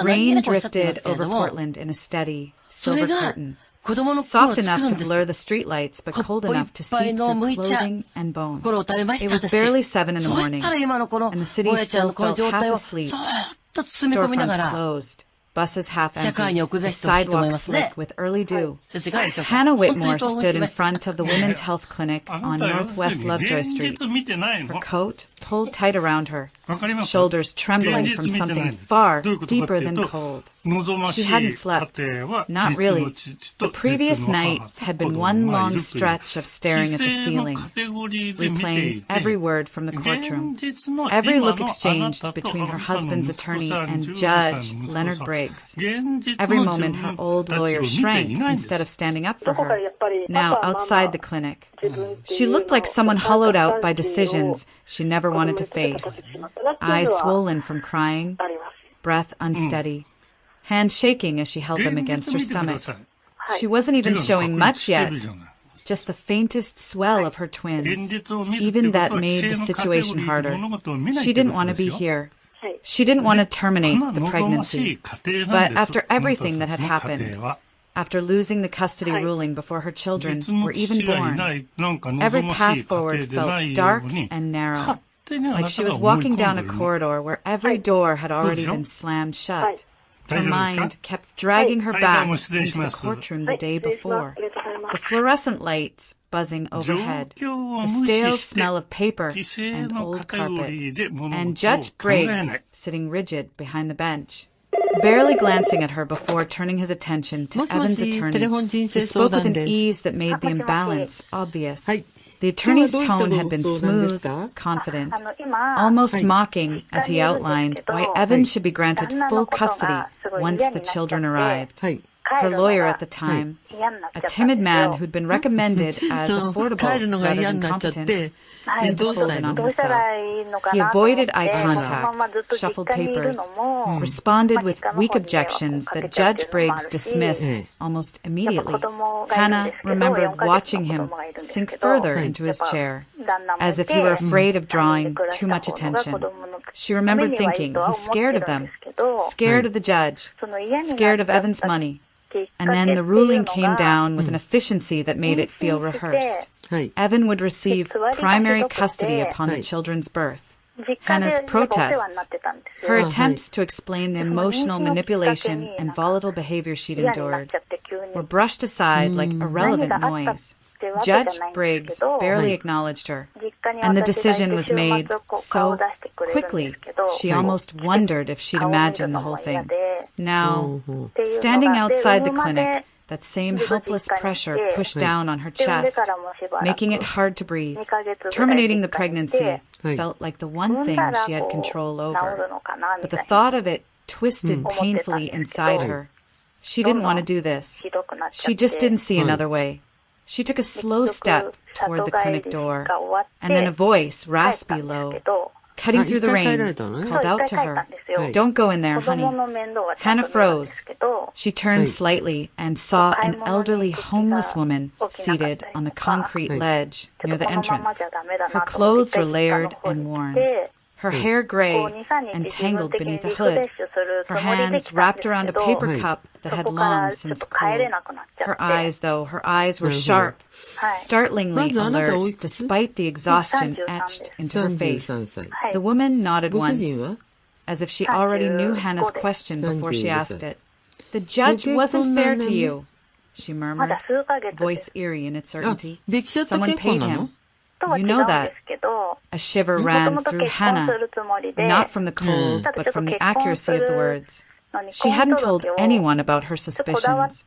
Rain drifted over Portland in a steady, silver curtain, soft enough to blur the streetlights, but cold enough to seep through clothing and bone. It was barely 7 in the morning, and the city still felt half asleep. Storefronts closed. Buses half empty, the sidewalk slick with early dew. Hannah Whitmore stood in front of the Women's Health Clinic on Northwest Lovejoy Street, her coat pulled tight around her, shoulders trembling from something far deeper than cold. She hadn't slept. Not really. The previous night had been one long stretch of staring at the ceiling, replaying every word from the courtroom, every look exchanged between her husband's attorney and Judge Leonard Briggs. Every moment her old lawyer shrank instead of standing up for her. Now outside the clinic, she looked like someone hollowed out by decisions she never wanted to face, eyes swollen from crying, breath unsteady, hands shaking as she held them against her stomach. She wasn't even showing much yet, just the faintest swell of her twins. Even that made the situation harder. She didn't want to be here. She didn't want to terminate the pregnancy. But after everything that had happened, after losing the custody ruling before her children were even born, every path forward felt dark and narrow, like she was walking down a corridor where every door had already been slammed shut. Her mind kept dragging her back into the courtroom the day before. The fluorescent lights buzzing overhead, the stale smell of paper and old carpet, and Judge Briggs sitting rigid behind the bench, barely glancing at her before turning his attention to Evan's attorney, who spoke with an ease that made the imbalance obvious. The attorney's tone had been smooth, confident, almost mocking as he outlined why Evan should be granted full custody once the children arrived. Her lawyer at the time, a timid man who'd been recommended as affordable rather than competent, seemed to fold in on himself. He avoided eye contact, shuffled papers, responded with weak objections that Judge Briggs dismissed almost immediately. Hannah remembered watching him sink further into his chair, as if he were afraid of drawing too much attention. She remembered thinking, he's scared of them, scared of the judge, scared of Evan's money. And then the ruling came down with an efficiency that made it feel rehearsed. Evan would receive primary custody upon the children's birth. Hannah's protests, her attempts to explain the emotional manipulation and volatile behavior she'd endured, were brushed aside like irrelevant noise. Judge Briggs barely acknowledged her, and the decision was made so quickly she almost wondered if she'd imagined the whole thing. Now, standing outside the clinic, that same helpless pressure pushed down on her chest, making it hard to breathe. Terminating the pregnancy felt like the one thing she had control over, but the thought of it twisted painfully inside her. She didn't want to do this. She just didn't see another way. She took a slow step toward the clinic door, and then a voice, raspy low, cutting through the rain, called out to her, "Don't go in there, honey." Hannah froze. She turned slightly and saw an elderly homeless woman seated on the concrete ledge near the entrance. Her clothes were layered and worn, her hair gray and tangled beneath a hood, her hands wrapped around a paper cup that had long since cooled. Her eyes were sharp, startlingly alert, despite the exhaustion etched into her face. The woman nodded once, as if she already knew Hannah's question before she asked it. "The judge wasn't fair to you," she murmured, voice eerie in its certainty. "Someone paid him. You know that." A shiver ran through Hannah, not from the cold, but from the accuracy of the words. She hadn't told anyone about her suspicions,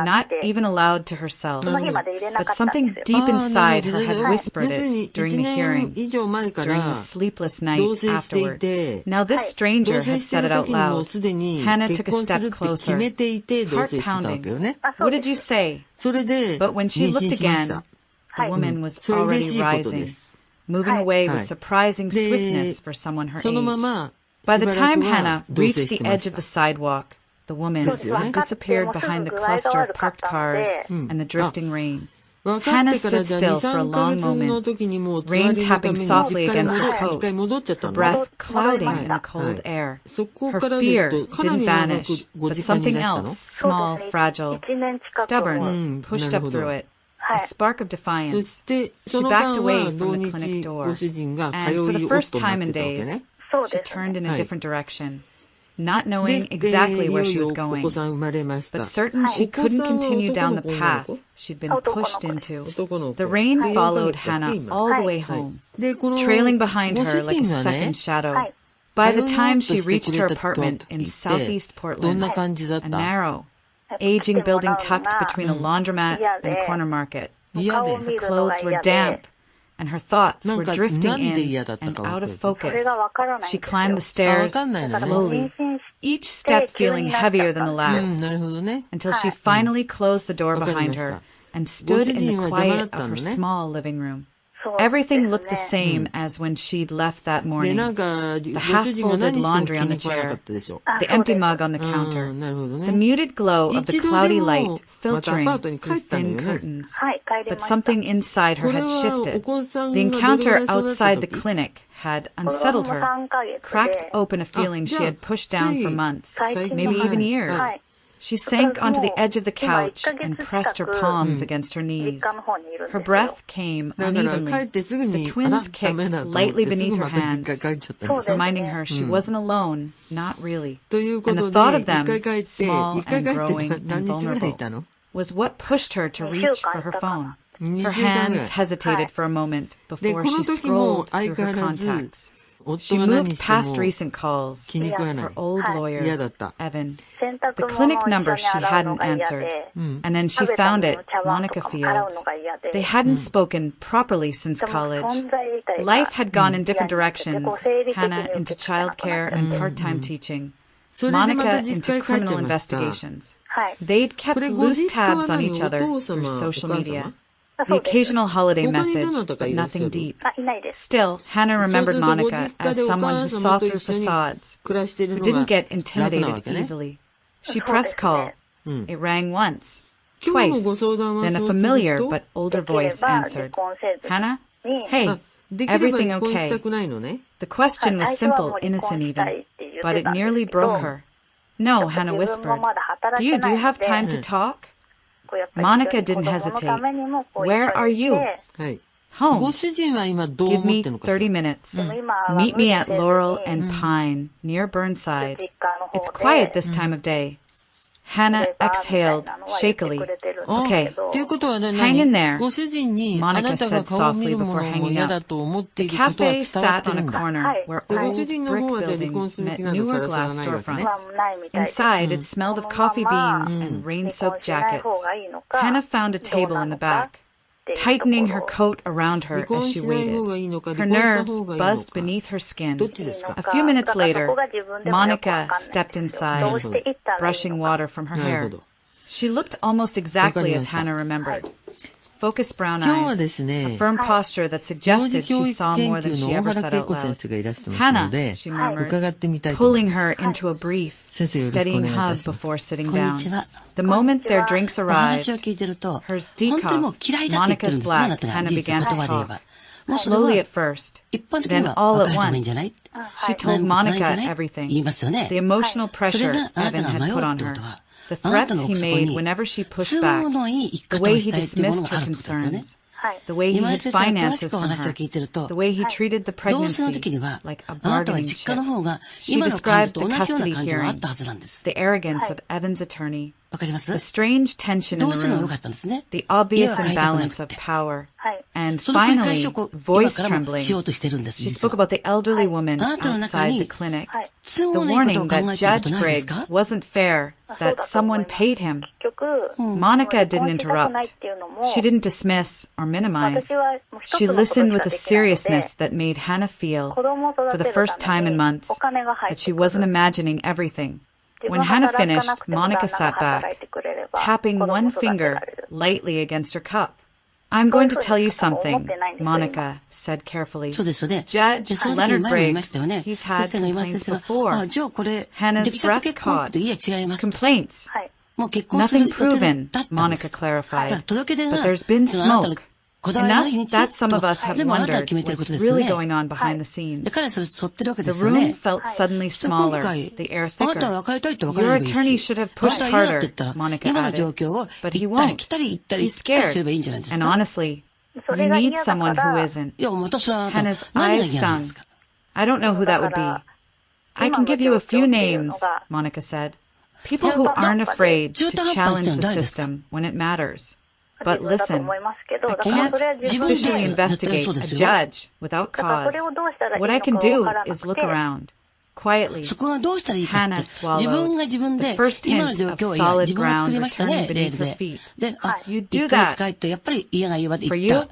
not even aloud to herself, but something deep inside her had whispered it during the heart-pounding during the sleepless night afterward. Now this stranger had said it out loud. Hannah took a step closer. Heart-pounding. "What did you say?" But when she looked again, the woman was already rising, moving away with surprising swiftness for someone her age. By the time Hannah reached the edge of the sidewalk, the woman had disappeared behind the cluster of parked cars and the drifting rain. Hannah stood still for a long moment, rain tapping softly against her coat, her breath clouding in the cold air. Her fear didn't vanish, but something else, small, fragile, stubborn, pushed up through it. A spark of defiance. She backed away from the clinic door, and for the first time in days, she turned in a different direction. Not knowing exactly where she was going, but certain she couldn't continue down the path she'd been pushed into. The rain followed Hannah all the way home, trailing behind her like a second shadow. By the time she reached her apartment in southeast Portland, a narrow, aging building tucked between a laundromat and a corner market, her clothes were damp, and her thoughts were drifting in and out of focus. She climbed the stairs slowly, each step feeling heavier than the last, until she finally closed the door behind her and stood in the quiet of her small living room. Everything looked the same as when she'd left that morning. The half-folded laundry on the chair, the empty mug on the counter, the muted glow of the cloudy light filtering through thin curtains. But something inside her had shifted. The encounter outside the clinic had unsettled her, cracked open a feeling she had pushed down for months, maybe even years. She sank onto the edge of the couch and pressed her palms against her knees. Her breath came unevenly. The twins kicked lightly beneath her hands, reminding her she wasn't alone, not really. And the thought of them, small and growing and vulnerable, was what pushed her to reach for her phone. Her hands hesitated for a moment before she scrolled through her contacts. She moved past recent calls, her old lawyer, Evan, the clinic number she hadn't answered, and then she found it, Monica Fields. They hadn't spoken properly since college. Life had gone in different directions, Hannah into childcare and part-time teaching, Monica into criminal investigations. They'd kept loose tabs on each other through social media. The occasional holiday message, but nothing deep. Still, Hannah remembered Monica as someone who saw through facades, who didn't get intimidated easily. She pressed call. It rang once, twice, then a familiar but older voice answered. Hannah? Hey, everything okay? The question was simple, innocent even, but it nearly broke her. No, Hannah whispered. Do you have time to talk? Monica didn't hesitate. Where are you? Home. Give me 30 minutes. Meet me at Laurel and Pine, near Burnside. It's quiet this time of day. Hannah exhaled shakily. Okay, hang in there, Monica said softly before hanging up. The cafe sat on a corner where old brick buildings met newer glass storefronts. Inside, it smelled of coffee beans and rain-soaked jackets. Hannah found a table in the back, tightening her coat around her as she waited. Her nerves buzzed beneath her skin. A few minutes later, Monica stepped inside, brushing water from her hair. She looked almost exactly as Hannah remembered. Focused brown eyes, a firm posture that suggested she saw more than she ever said out loud. Hannah, she murmured, pulling her into a brief, steadying hug before sitting down. The moment their drinks arrived, hers decaf, Monica's black, Hannah began to talk. Slowly at first, then all at once. She told Monica everything, the emotional pressure Evan had put on her. The threats he made whenever she pushed back, the way he dismissed her concerns, the way he hid finances from her, the way he treated the pregnancy like a bargaining chip. She described the custody hearing, the arrogance of Evan's attorney, the strange tension in the room, the obvious imbalance of power, and finally, voice trembling. She spoke about the elderly woman outside the clinic, the warning that Judge Briggs wasn't fair, that someone paid him. Monica didn't interrupt. She didn't dismiss or minimize. She listened with a seriousness that made Hannah feel, for the first time in months, that she wasn't imagining everything. When Hannah finished, Monica sat back, tapping one finger lightly against her cup. I'm going to tell you something, Monica said carefully. Judge Leonard Briggs, he's had complaints before. Hannah's breath caught. Complaints. Nothing proven, Monica clarified, but there's been smoke. Enough that some of us have wondered what's really going on behind the scenes. The room felt suddenly smaller, the air thicker. Your attorney should have pushed harder, Monica added, but he won't. He's scared. And honestly, you need someone who isn't. Hannah's eyes stung. I don't know who that would be. I can give you a few names, Monica said. People who aren't afraid to challenge the system when it matters. But listen, I can't officially investigate a judge without cause. What I can do is look around. Quietly, Hannah swallowed, the first hint of solid ground returning beneath her feet. You do that. For you?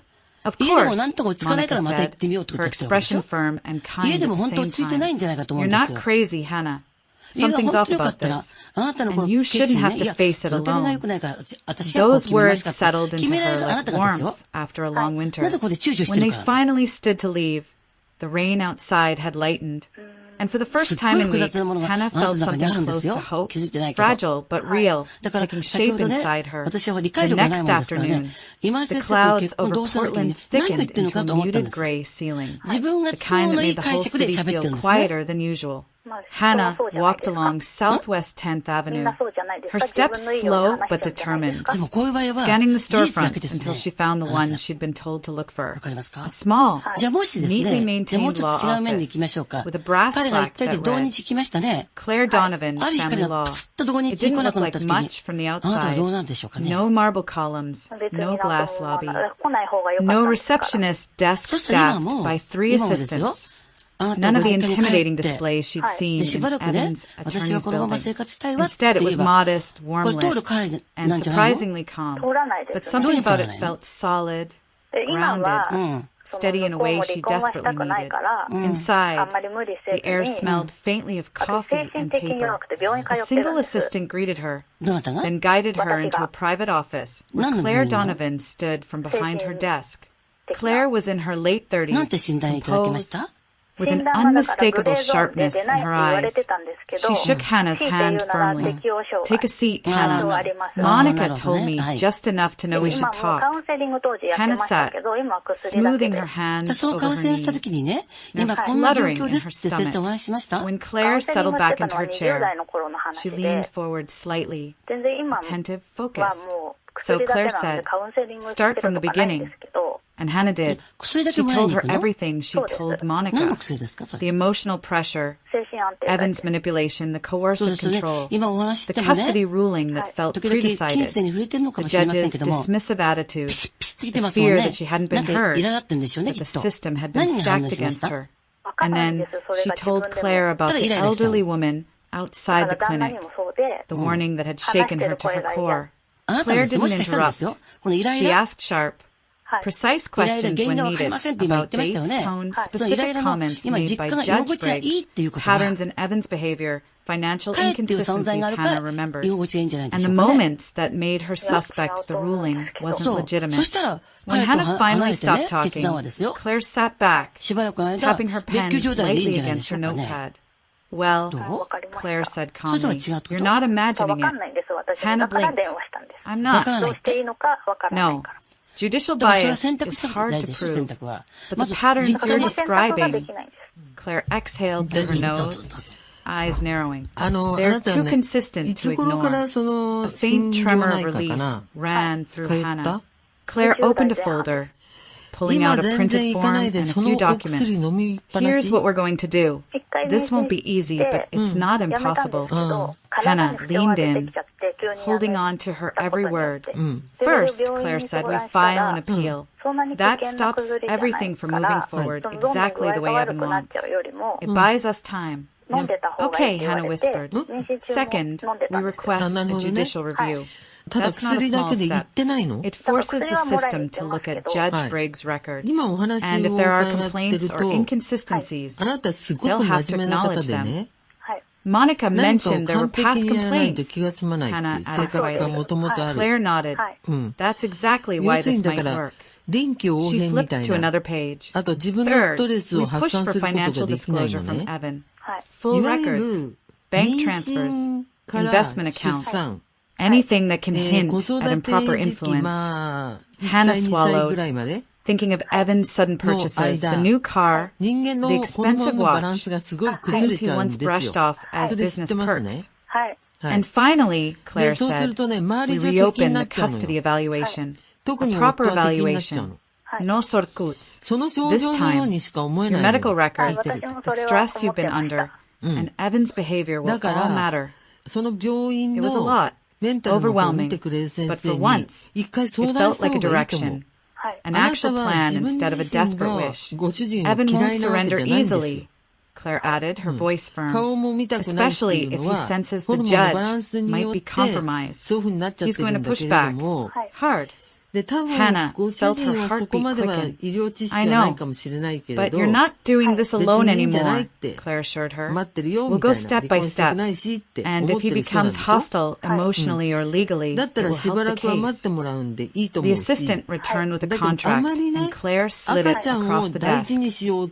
Of course, Monica said, her expression firm and kind at the same time. You're not crazy, Hannah. Something's off about this, and you shouldn't have to face it alone. Those words settled into her like warmth after a long winter. When they finally stood to leave, the rain outside had lightened, and for the first time in weeks, Hannah felt something close to hope, fragile but real, taking shape inside her. The next afternoon, the clouds over Portland thickened into a muted gray ceiling, the kind that made the whole city feel quieter than usual. Hannah walked along Southwest 10th Avenue, her steps slow but determined, scanning the storefronts until she found the one she'd been told to look for. A small, neatly maintained law office with a brass plaque that read, Claire Donovan, Family Law. It didn't look like much from the outside. No marble columns, no glass lobby, no receptionist desk staffed by 3 assistants. None of the intimidating displays she'd seen in Evan's attorney's building. Instead, it was modest, warm-lit, and surprisingly calm. But something about it felt solid, grounded, steady in a way she desperately needed. Inside, the air smelled faintly of coffee and paper. A single assistant greeted her, then guided her into a private office where Claire Donovan stood from behind her desk. Claire was in her late 30s, composed, with an unmistakable sharpness in her eyes. She shook Hannah's hand firmly. Take a seat, Hannah. Monica told me just enough to know we should talk. Hannah sat, smoothing her hands over her knees, nerves fluttering in her stomach. When Claire settled back into her chair, she leaned forward slightly, attentive, focused. So Claire said, start from the beginning. And Hannah did. She told her everything she'd told Monica. The emotional pressure, Evan's manipulation, the coercive control, the custody ruling that felt pre-decided, the judge's dismissive attitude, the fear that she hadn't been heard, that the system had been stacked against her. And then she told Claire about the elderly woman outside the clinic, the warning that had shaken her to her core. Claire didn't interrupt. She asked sharp, precise questions when needed about dates, tone, specific comments made by Judge Briggs, patterns in Evan's behavior, financial inconsistencies Hannah remembered, and the moments that made her suspect the ruling wasn't legitimate. When Hannah finally stopped talking, Claire sat back, tapping her pen lightly against her notepad. Well, Claire said calmly, you're not imagining it. Hannah blinked. I'm not. No. Judicial bias is hard to prove, but the patterns you're describing, Claire exhaled through her nose, eyes narrowing. They're too consistent to ignore. A faint tremor of relief ran through Hannah. Claire opened a folder, pulling out a printed form and a few documents. Here's what we're going to do. This won't be easy, but it's not impossible. Hannah leaned in, holding on to her every word. First, Claire said, we file an appeal. That stops everything from moving forward exactly the way Evan wants. It buys us time. Okay, Hannah whispered. Second, we request a judicial review. That's not a small step. It forces the system to look at Judge Briggs' record. And if there are complaints or inconsistencies, they'll have to acknowledge them. Monica mentioned there were past complaints. Hannah added quietly. Claire nodded. That's exactly why this might work. She flipped to another page. Third, we push for financial disclosure from Evan. Full records, bank transfers, investment accounts. anything that can hint at improper influence. Hannah swallowed, thinking of Evan's sudden purchases, the new car, the expensive watch, things he once brushed off as business perks. And finally, Claire said, we reopened the custody evaluation, a proper evaluation. No sorcuts. This time, your medical records, the stress you've been under, and Evan's behavior will all matter. It was a lot, overwhelming, but for once, it felt like a direction, an actual plan instead of a desperate wish. Evan won't surrender easily, Claire added, her voice firm, especially if he senses the judge might be compromised. He's going to push back, hard. Hannah felt her heartbeat quicken. I know, but you're not doing this alone anymore, Claire assured her. We'll go step by step, and if he becomes hostile emotionally or legally, it will help the case. The assistant returned with a contract, and Claire slid it across the desk.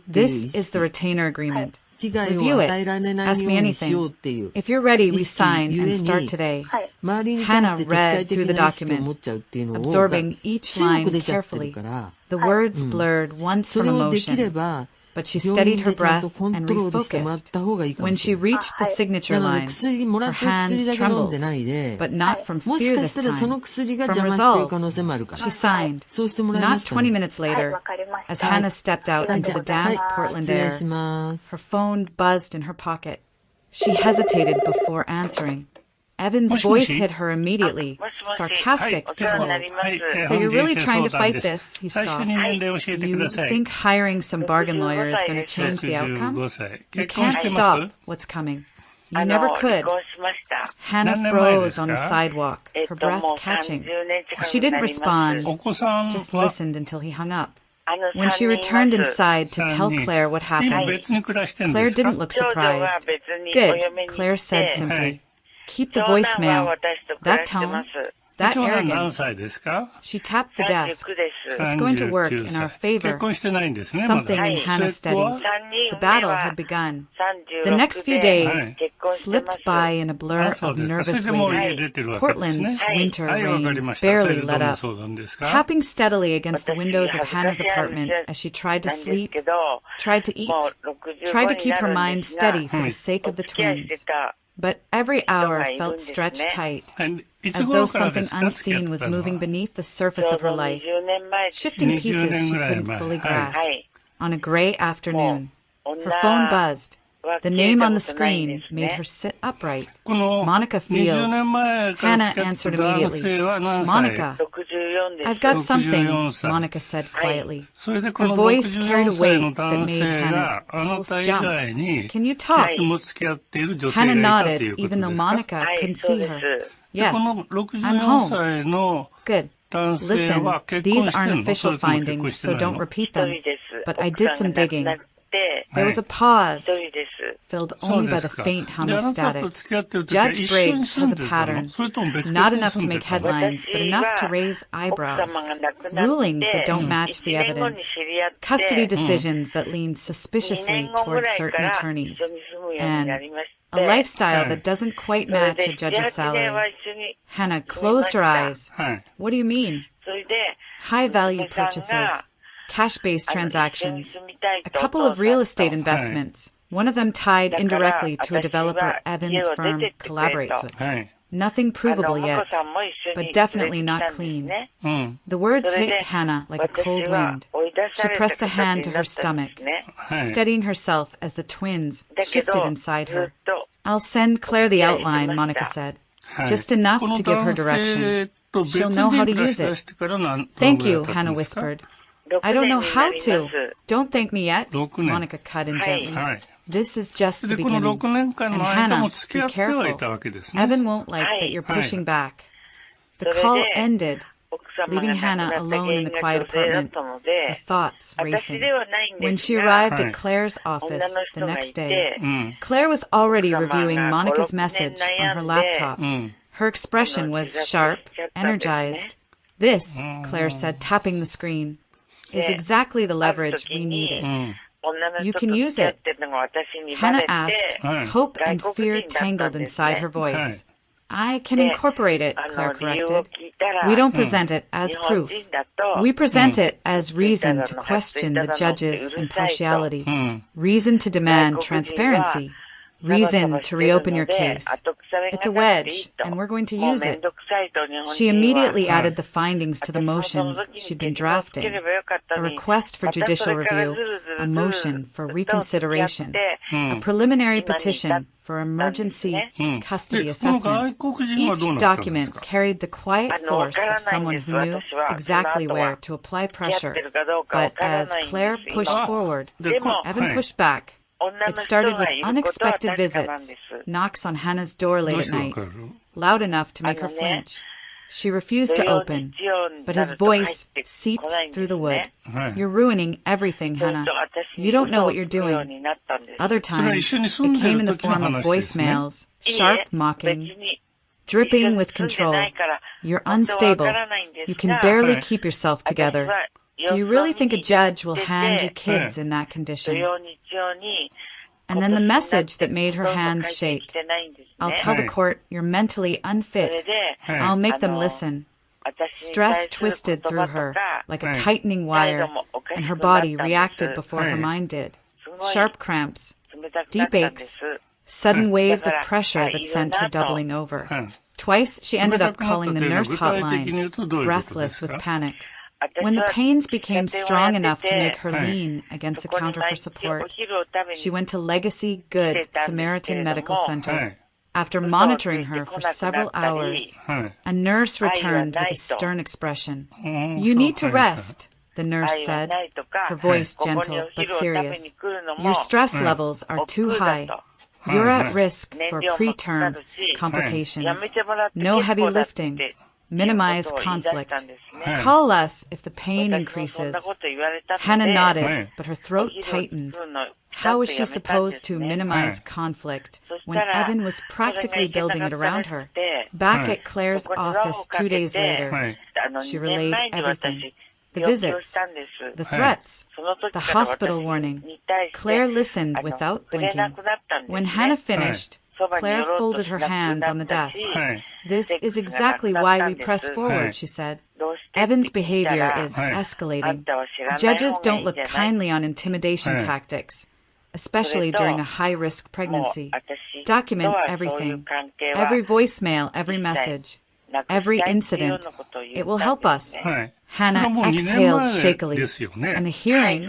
This is the retainer agreement. Review it. Ask me anything. If you're ready, we sign and start today. Hannah read through the document, absorbing each line carefully. The words blurred once from emotion, but she steadied her breath and refocused. When she reached the signature line, her hands trembled, but not from fear this time, from resolve. She signed. Not 20 minutes later, as Hannah stepped out into the damp Portland air, her phone buzzed in her pocket. She hesitated before answering. Evan's voice hit her immediately, sarcastic, cold. So you're really trying to fight this, he scoffed. You think hiring some bargain lawyer is going to change the outcome? You can't stop what's coming. You never could. Hannah froze on the sidewalk, her breath catching. She didn't respond, just listened until he hung up. When she returned inside to tell Claire what happened, Claire didn't look surprised. Good, Claire said simply. Keep the voicemail, that tone, that arrogance. She tapped the desk. It's going to work in our favor. Something in Hannah steadied. The battle had begun. The next few days slipped by in a blur of nervous waiting. Portland's winter rain barely let up, tapping steadily against the windows of Hannah's apartment as she tried to sleep, tried to eat, tried to keep her mind steady for the sake of the twins. But every hour felt stretched tight, as though something unseen was moving beneath the surface of her life, shifting pieces she couldn't fully grasp. On a gray afternoon, her phone buzzed. The name on the screen made her sit upright. Monica Fields. Hannah answered immediately. Monica. I've got something, Monica said quietly. Her voice carried a weight that made Hannah's pulse jump. Can you talk? Hannah nodded, even though Monica couldn't see her. Yes, I'm home. Good. Listen, these aren't official findings, so don't repeat them. But I did some digging. There was a pause, filled only by the faint hum of static. Judge Briggs has a pattern, not enough to make headlines, but enough to raise eyebrows. Rulings that don't match the evidence. Custody decisions that lean suspiciously toward certain attorneys. And a lifestyle that doesn't quite match a judge's salary. Hannah closed her eyes. What do you mean? High-value purchases. Cash-based transactions, a couple of real estate investments, one of them tied indirectly to a developer Evan's firm collaborates with. Nothing provable yet, but definitely not clean. The words hit Hannah like a cold wind. She pressed a hand to her stomach, steadying herself as the twins shifted inside her. I'll send Claire the outline, Monica said. Just enough to give her direction. She'll know how to use it. Thank you, Hannah whispered. I don't know how to. Don't thank me yet, Monica cut in gently. This is just the beginning. And Hannah, be careful. Evan won't like that you're pushing back. The call ended, leaving Hannah alone in the quiet apartment, her thoughts racing. When she arrived at Claire's office the next day, Claire was already reviewing Monica's message on her laptop. Her expression was sharp, energized. This, Claire said, tapping the screen, is exactly the leverage we needed. You can use it. Hannah asked, hope and fear tangled inside her voice. I can incorporate it, Claire corrected. We don't present it as proof. We present it as reason to question the judge's impartiality, reason to demand transparency, reason to reopen your case. It's a wedge, and we're going to use it. She immediately added the findings to the motions she'd been drafting: a request for judicial review, a motion for reconsideration, a preliminary petition for emergency custody assessment. Each document carried the quiet force of someone who knew exactly where to apply pressure. But as Claire pushed forward, Evan pushed back. It started with unexpected visits, knocks on Hannah's door late at night, loud enough to make her flinch. She refused to open, but his voice seeped through the wood. You're ruining everything, Hannah. You don't know what you're doing. Other times, it came in the form of voicemails, sharp mocking, dripping with control. You're unstable. You can barely keep yourself together. Do you really think a judge will hand you kids in that condition? And then the message that made her hands shake. I'll tell the court you're mentally unfit. I'll make them listen. Stress twisted through her like a tightening wire, and her body reacted before her mind did. Sharp cramps, deep aches, sudden waves of pressure that sent her doubling over. Twice she ended up calling the nurse hotline, breathless with panic. When the pains became strong enough to make her lean against the counter for support, she went to Legacy Good Samaritan Medical Center. After monitoring her for several hours, a nurse returned with a stern expression. You need to rest, the nurse said, her voice gentle but serious. Your stress levels are too high. You're at risk for preterm complications. No heavy lifting. Minimize conflict. Call us if the pain increases. Hannah nodded, but her throat tightened. How was she supposed to minimize conflict when Evan was practically building it around her? Back at Claire's office 2 days later, she relayed everything. The visits, the threats, the hospital warning. Claire listened without blinking. When Hannah finished, Claire folded her hands on the desk. This is exactly why we press forward, she said. Evan's behavior is escalating. Judges don't look kindly on intimidation tactics, especially during a high-risk pregnancy. Document everything, every voicemail, every message, every incident. It will help us. Hannah exhaled shakily. In the hearing,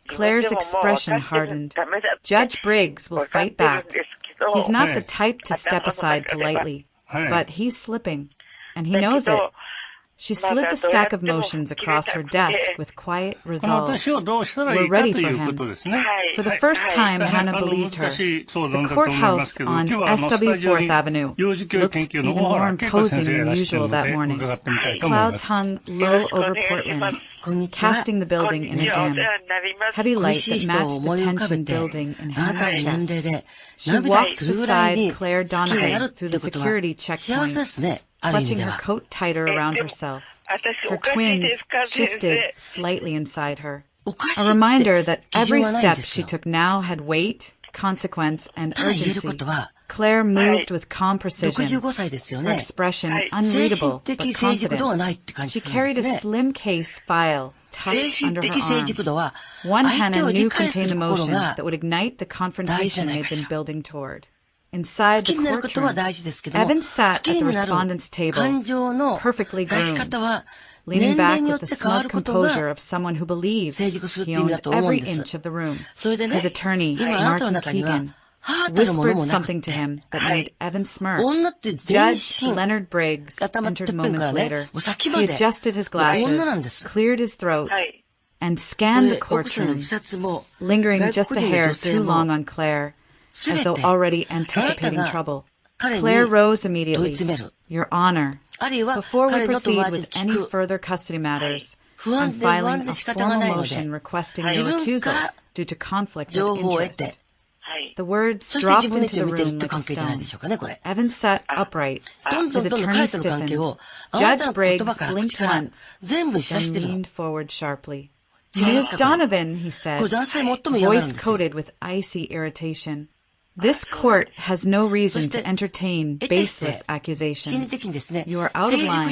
Claire's expression hardened. Judge Briggs will fight back. He's not the type to step aside politely, but he's slipping, and he knows it. She slid the stack of motions across her desk with quiet resolve. We're ready for him. For the first time, Hannah believed her. The courthouse on SW 4th Avenue looked even more imposing than usual that morning. Clouds hung low over Portland, casting the building in a dim, heavy light that matched the tension building in Hannah's chest. She walked beside Claire Donovan through the security checkpoint, clutching her coat tighter around herself. Her twins shifted slightly inside her. A reminder that every step she took now had weight, consequence, and urgency. Claire moved with calm precision, her expression unreadable but confident. She carried a slim case file tucked under her arm. One Hannah knew contained the motion that would ignite the confrontation they'd been building toward. Inside the courtroom, Evan sat at the respondent's table, perfectly groomed, leaning back with the smug composure of someone who believed he owned every inch of the room. His attorney, Mark Keegan, whispered something to him that made Evan smirk. Judge Leonard Briggs entered moments later. He adjusted his glasses, cleared his throat, and scanned the courtroom, lingering just a hair too long on Claire, as though already anticipating trouble. Claire rose immediately. Your Honor, before we proceed with any further custody matters, I'm filing a formal motion requesting your recusal due to conflict of interest. The words dropped into the room like a stone. Evan sat upright. His attorney stiffened. Judge Briggs blinked once, then leaned forward sharply. Ms. Donovan, he said, voice coated with icy irritation. This court has no reason to entertain baseless accusations. You are out of line.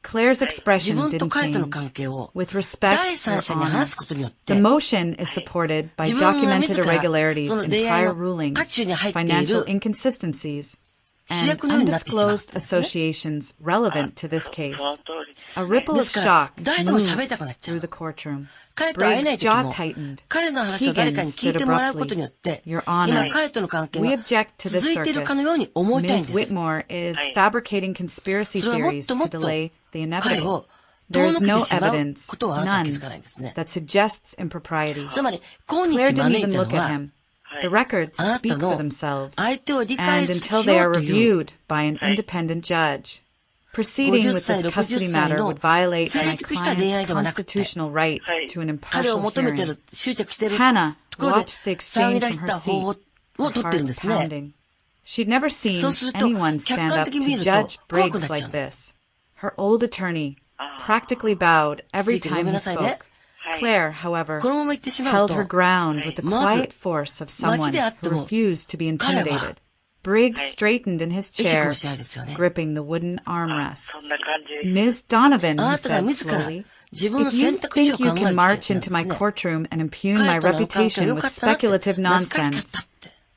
Claire's expression didn't change. With respect, Your Honor, the motion is supported by documented irregularities in prior rulings, financial inconsistencies, and undisclosed associations relevant to this case. A ripple of shock moved through the courtroom. Briggs' jaw tightened. Keegan stood abruptly. Your Honor, we object to this circus. Ms. Whitmore is fabricating conspiracy theories to delay the inevitable. There is no evidence, none, that suggests impropriety. Claire didn't even look at him. The records speak for themselves, and until they are reviewed by an independent judge. Proceeding with this custody matter would violate my client's constitutional right to an impartial hearing. Hannah watched the exchange from her seat, her heart pounding. She'd never seen anyone stand up to Judge Briggs like this. Her old attorney practically bowed every time he spoke. Claire, however, held her ground with the quiet force of someone who refused to be intimidated. Briggs straightened in his chair, gripping the wooden armrests. Ms. Donovan, he said slowly, if you think you can march into my courtroom and impugn my reputation with speculative nonsense.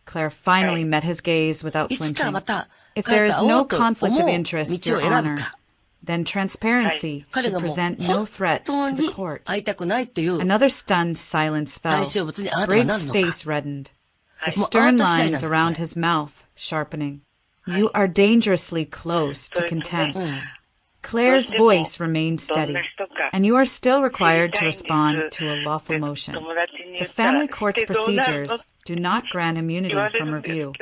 Claire finally met his gaze without flinching. If there is no conflict of interest, Your Honor, then transparency should present no threat to the court. Another stunned silence fell. Briggs' face reddened, the stern lines around his mouth sharpening. You are dangerously close to contempt. Claire's voice remained steady, and you are still required to respond to a lawful motion. The family court's procedures do not grant immunity from review.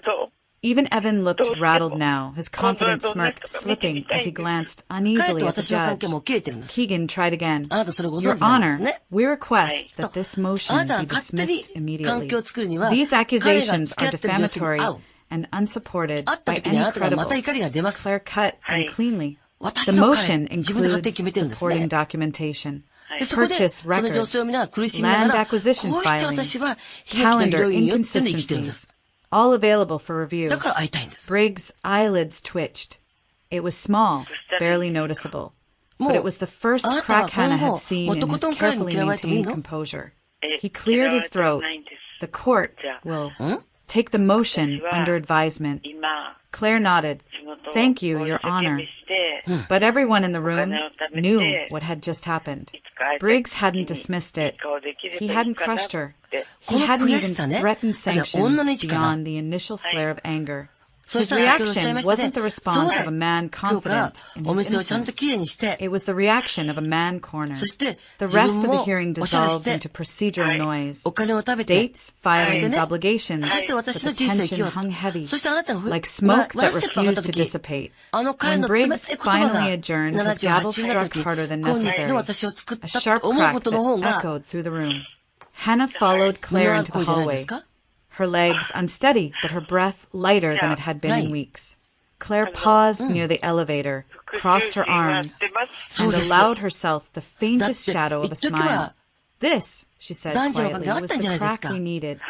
Even Evan looked rattled now, his confident smirk slipping as he glanced uneasily at the judge. Keegan tried again. Your Honor, we request that this motion be dismissed immediately. These accusations are defamatory and unsupported by any credible. Claire cut and cleanly. The motion includes supporting documentation, purchase records, land acquisition filings, calendar inconsistencies, all available for review. Briggs' eyelids twitched. It was small, barely noticeable, but it was the first crack Hannah had seen in his carefully maintained composure. He cleared his throat. The court will take the motion under advisement. Claire nodded. Thank you, Your Honor. But everyone in the room knew what had just happened. Briggs hadn't dismissed it. He hadn't crushed her. He hadn't even threatened sanctions beyond the initial flare of anger. His reaction wasn't the response of a man confident in his innocence. It was the reaction of a man cornered. The rest of the hearing dissolved into procedural noise. Dates, filings, obligations, but the tension hung heavy, like smoke that refused to dissipate. When Briggs finally adjourned, his gavel struck harder than necessary, a sharp crack that echoed through the room. Hannah followed Claire into the hallway. Her legs unsteady, but her breath lighter than it had been in weeks. Claire paused near the elevator, crossed her arms, and allowed herself the faintest shadow of a smile. This, she said quietly, was the crack we needed.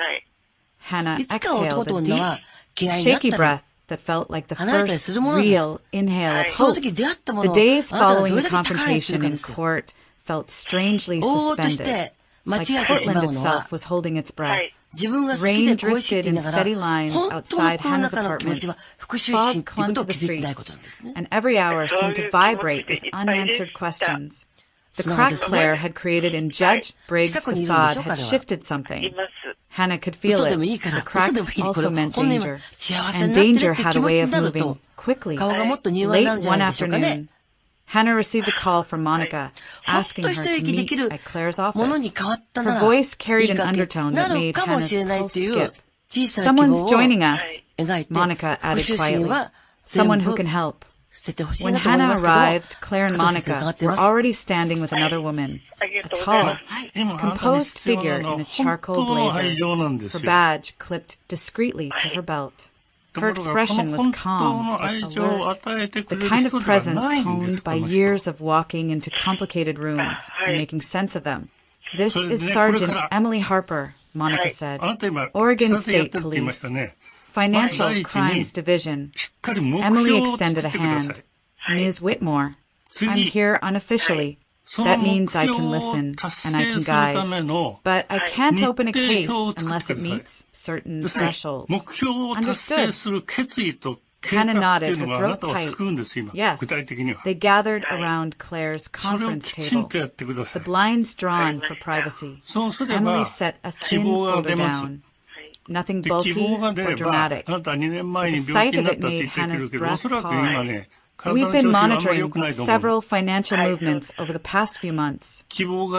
Hannah exhaled a deep, shaky breath that felt like the first real inhale of hope. The days following the confrontation in court felt strangely suspended, like Portland itself was holding its breath. Rain drifted in steady lines outside Hannah's apartment. Fog clung to the streets, and every hour seemed to vibrate with unanswered questions. The crack Claire had created in Judge Briggs' facade had shifted something. Hannah could feel it. The cracks also meant danger, and danger had a way of moving quickly. Late one afternoon, Hannah received a call from Monica, asking her to meet at Claire's office. Her voice carried an undertone that made Hannah's pulse skip. Someone's joining us, Monica added quietly. Someone who can help. When Hannah arrived, Claire and Monica were already standing with another woman, a tall, composed figure in a charcoal blazer, her badge clipped discreetly to her belt. Her expression was calm but alert, the kind of presence honed by years of walking into complicated rooms and making sense of them. This is Sergeant Emily Harper, Monica said. Oregon State Police. Financial Crimes Division. Emily extended a hand. Ms. Whitmore, I'm here unofficially. That means I can listen and I can guide. But I can't open a case unless it meets certain thresholds. Understood. Hannah nodded, her throat tight. Yes, they gathered around Claire's conference table, the blinds drawn for privacy. Emily set a thin folder down. Nothing bulky or dramatic, but the sight of it made Hannah's breath pause. We've been monitoring several financial movements over the past few months.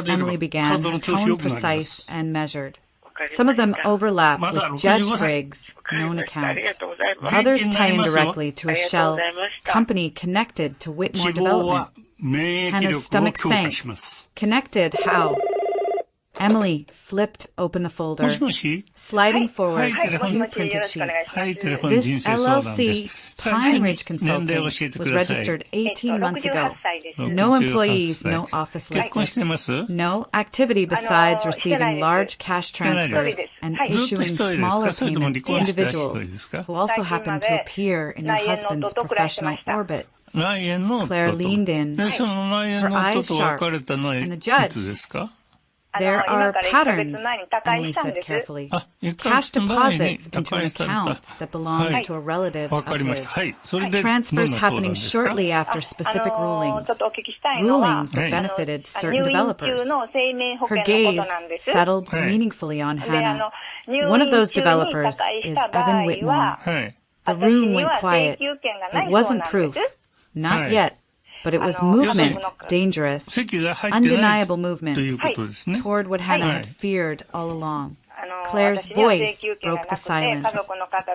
Emily began, tone precise and measured. Some of them overlap with Judge Briggs' known accounts. Others tie in directly to a shell company connected to Whitmore Development. Hannah's stomach sank. Connected how? Emily flipped open the folder, sliding forward a few printed sheets. This LLC, Pine Ridge Consulting, was registered 18 months ago. No employees, no office listing. No activity besides receiving large cash transfers and issuing smaller payments to individuals who also happen to appear in your husband's professional orbit. Claire leaned in, her eyes sharp, and the judge. There are patterns, Emily said carefully. Cash deposits into an account that belongs to a relative of his. Transfers happening shortly after specific rulings. Rulings that benefited certain developers. Her gaze settled meaningfully on Hannah. One of those developers is Evan Whitmore. The room went quiet. It wasn't proof. Not yet. But it was movement, dangerous, undeniable movement, toward what Hannah had feared all along. Claire's voice broke the silence.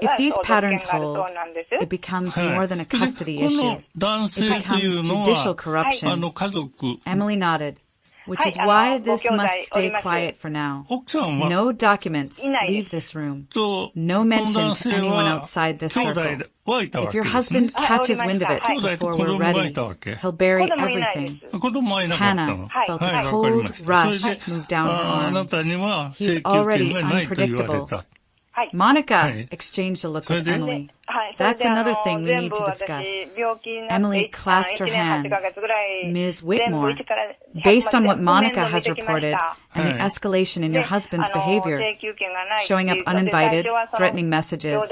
If these patterns hold, it becomes more than a custody issue. It becomes judicial corruption. Emily nodded. Which is why this must stay quiet for now. No documents leave this room. No mention to anyone outside this circle. If your husband catches wind of it before we're ready, he'll bury everything. Hannah felt a cold rush move down her arms. He's already unpredictable. Monica exchanged a look with Emily. That's another thing we need to discuss. Emily clasped her hands. Ms. Whitmore, based on what Monica has reported and the escalation in your husband's behavior, showing up uninvited, threatening messages,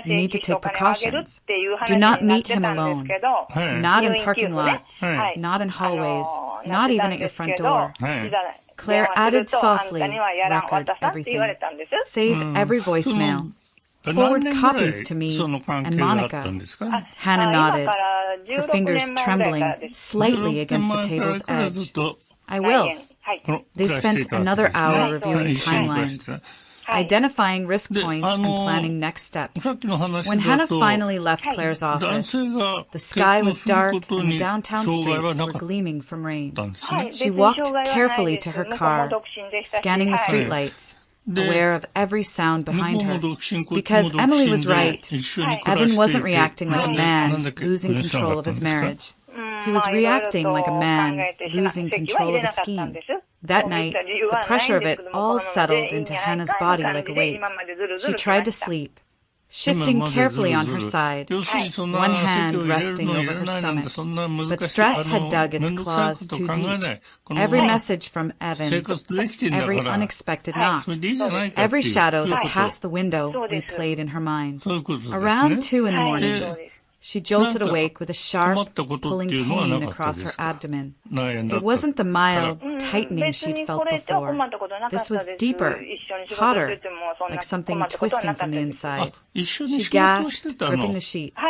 you need to take precautions. Do not meet him alone. Not in parking lots, not in hallways, not even at your front door. Claire added softly, record everything. Save every voicemail. Forward copies to me and Monica. Hannah nodded, her fingers trembling slightly against the table's edge. I will. They spent another hour reviewing timelines, identifying risk points and planning next steps. When Hannah finally left Claire's office, the sky was dark and the downtown streets were gleaming from rain. She walked carefully to her car, scanning the streetlights, aware of every sound behind her. Because Emily was right, Evan wasn't reacting like a man losing control of his marriage. He was reacting like a man losing control of a scheme. That night, the pressure of it all settled into Hannah's body like a weight. She tried to sleep, shifting carefully on her side, one hand resting over her stomach. But stress had dug its claws too deep. Every message from Evan, every unexpected knock, every shadow that passed the window replayed in her mind. Around 2 in the morning, she jolted awake with a sharp, pulling pain across her abdomen. It wasn't the mild tightening she'd felt before. This was deeper, hotter, like something twisting from the inside. She gasped, gripping the sheets.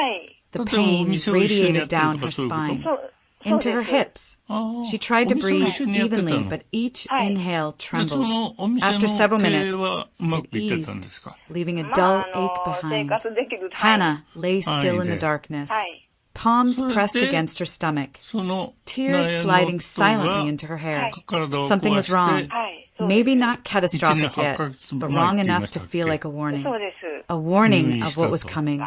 The pain radiated down her spine, into her hips. She tried to breathe evenly, but each inhale trembled. After several minutes, it eased, leaving a dull ache behind. Hannah lay still in the darkness, palms pressed against her stomach, tears sliding silently into her hair. Something was wrong. Maybe not catastrophic yet, but wrong enough to feel like a warning. A warning of what was coming.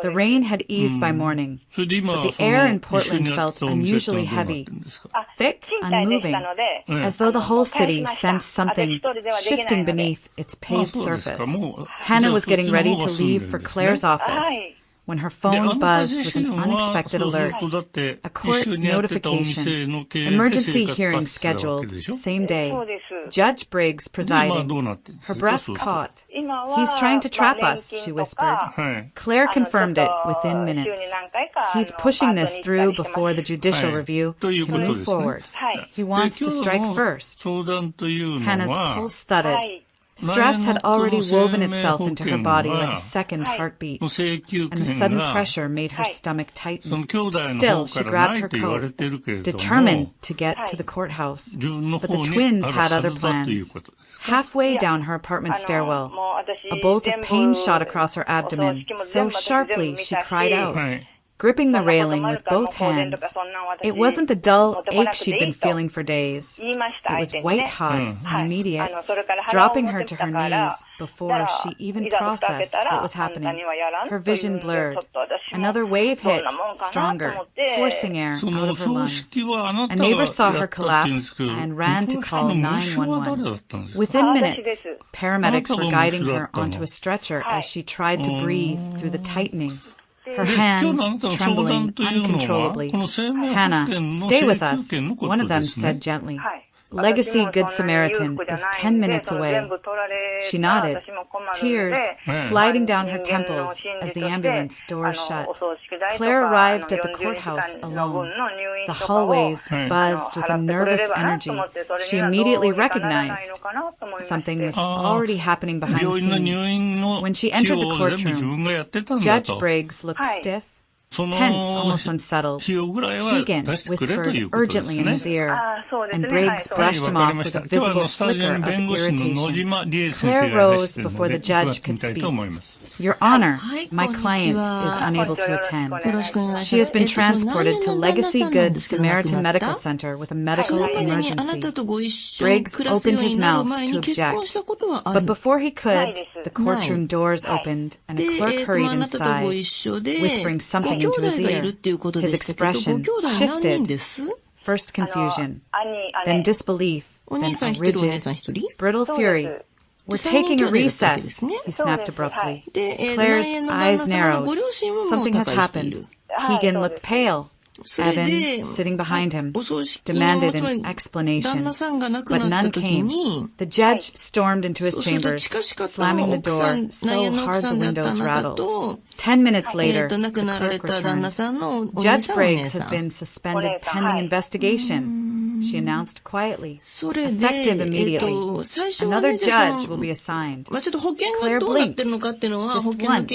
The rain had eased by morning, but the air in Portland felt unusually heavy, thick, unmoving, as though the whole city sensed something shifting beneath its paved surface. Hannah was getting ready to leave for Claire's office when her phone buzzed with an unexpected alert, a court notification, emergency hearing scheduled, same day. Judge Briggs presiding. Her breath caught. He's trying to trap us, she whispered. Claire confirmed it within minutes. He's pushing this through before the judicial review can move forward. He wants to strike first. Hannah's pulse thudded. Stress had already woven itself into her body like a second heartbeat, and the sudden pressure made her stomach tighten. Still, she grabbed her coat, determined to get to the courthouse. But the twins had other plans. Halfway down her apartment stairwell, a bolt of pain shot across her abdomen, so sharply she cried out, gripping the railing with both hands. It wasn't the dull ache she'd been feeling for days. It was white-hot and immediate, dropping her to her knees before she even processed what was happening. Her vision blurred. Another wave hit, stronger, forcing air out of her lungs. A neighbor saw her collapse and ran to call 911. Within minutes, paramedics were guiding her onto a stretcher as she tried to breathe through the tightening. Her hands trembling uncontrollably. Hannah, stay with us, one of them said gently. Legacy Good Samaritan is 10 minutes away. She nodded, tears sliding down her temples as the ambulance doors shut. Claire arrived at the courthouse alone. The hallways buzzed with a nervous energy she immediately recognized. Something was already happening behind the scenes. When she entered the courtroom, Judge Briggs looked stiff, tense, almost unsettled. Keegan whispered urgently in his ear, and Briggs brushed him off with a visible flicker of irritation. Claire rose before the judge could speak. Your Honor, my client is unable to attend. She has been transported to Legacy Good Samaritan Medical Center with a medical emergency. Briggs opened his mouth to object, but before he could, the courtroom doors opened and a clerk hurried inside, whispering something into his ear. His expression shifted. First confusion, then disbelief, then a rigid, brittle fury. We're taking a recess, he snapped abruptly. Claire's eyes narrowed. Something has happened. Keegan looked pale. Evan, sitting behind him, demanded an explanation, but none came. The judge stormed into his chambers, slamming the door so hard the windows rattled. 10 minutes later, the clerk returned. Judge Briggs has been suspended pending investigation, she announced quietly, effective immediately. Another judge will be assigned. Claire blinked, just once,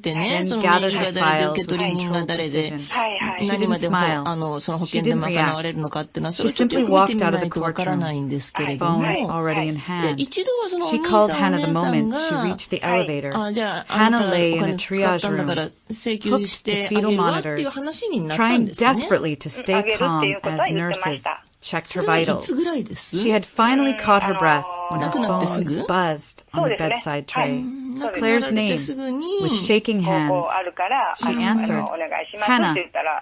then gathered her files with controlled precision. She didn't smile. She didn't react. She simply walked out of the courtroom, phone already in hand. She called Hannah the moment she reached the elevator. Hannah lay in a triage room, hooked to fetal monitors, trying desperately to stay calm as nurses checked her vitals. She had finally caught her breath when her phone buzzed on the bedside tray. Claire's name, with shaking hands. She answered. Hannah,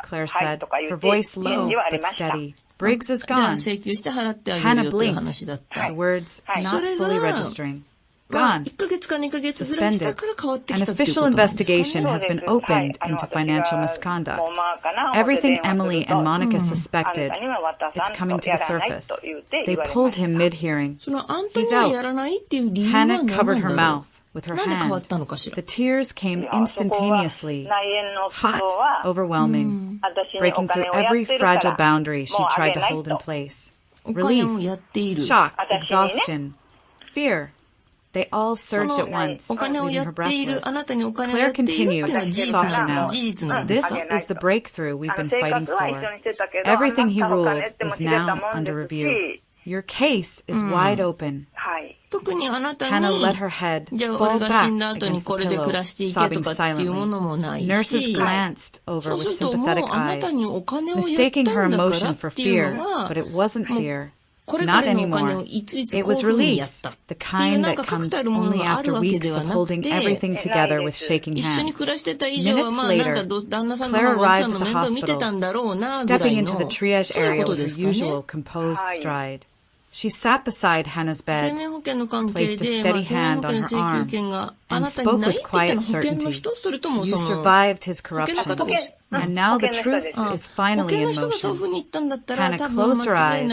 Claire said, her voice low but steady. Briggs is gone. Hannah blinked, the words not fully registering. Gone. Suspended. An official investigation has been opened into financial misconduct. Everything Emily and Monica suspected, it's coming to the surface. They pulled him mid-hearing. He's out. Hannah covered her mouth with her hand. The tears came instantaneously, hot, overwhelming, breaking through every fragile boundary she tried to hold in place. Relief, shock, exhaustion, fear. They all surged at once, leaving her breathless. Claire continued, softer now. This is the breakthrough we've been fighting for. Everything he ruled is now under review. Your case is wide open. Hannah let her head fall back against the pillow, sobbing silently. Nurses glanced over with sympathetic eyes, mistaking her emotion for fear, but it wasn't fear. Not anymore. It was release, the kind that comes only after weeks of holding everything together with shaking hands. Minutes later, Claire arrived at the hospital, stepping into the triage area with her usual composed stride. She sat beside Hannah's bed, placed a steady hand on her arm, and spoke with quiet certainty. You survived his corruption, and now the truth is finally in motion. Hannah closed her eyes,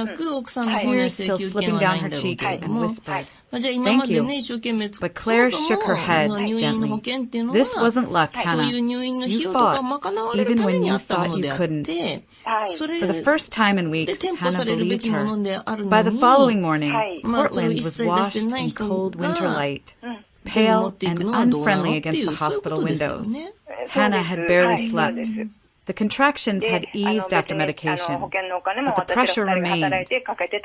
tears still slipping down her cheeks, and whispered, "Thank you." But Claire shook her head gently. This wasn't luck, Hannah. You fought, even when you thought you couldn't. For the first time in weeks, Hannah believed her. By the following morning, Portland was washed in cold winter light, pale and unfriendly against the hospital windows. Hannah had barely slept. The contractions had eased after medication, but the pressure remained,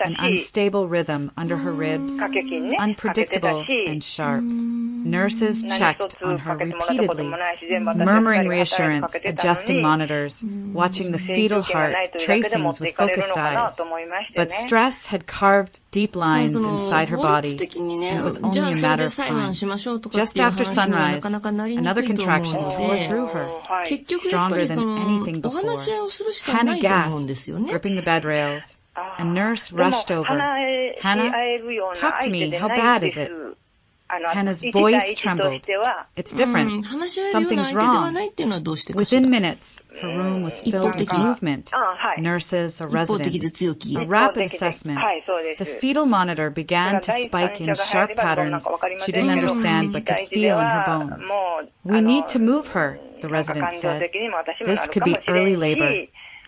an unstable rhythm under her ribs, unpredictable and sharp. Nurses checked on her repeatedly, murmuring reassurance, adjusting monitors, watching the fetal heart tracings with focused eyes. But stress had carved deep lines inside her body, and it was only a matter of time. Just after sunrise, another contraction tore through her, stronger than anything before. Hannah gasped, gripping the bed rails. A nurse rushed over. "Hannah, talk to me. How bad is it?" Hannah's voice trembled. "It's different. Something's wrong." Within minutes, her room was filled with movement. Nurses, a resident, a rapid assessment. The fetal monitor began to spike in sharp patterns she didn't understand but could feel in her bones. "We need to move her," the resident said. "This could be early labor.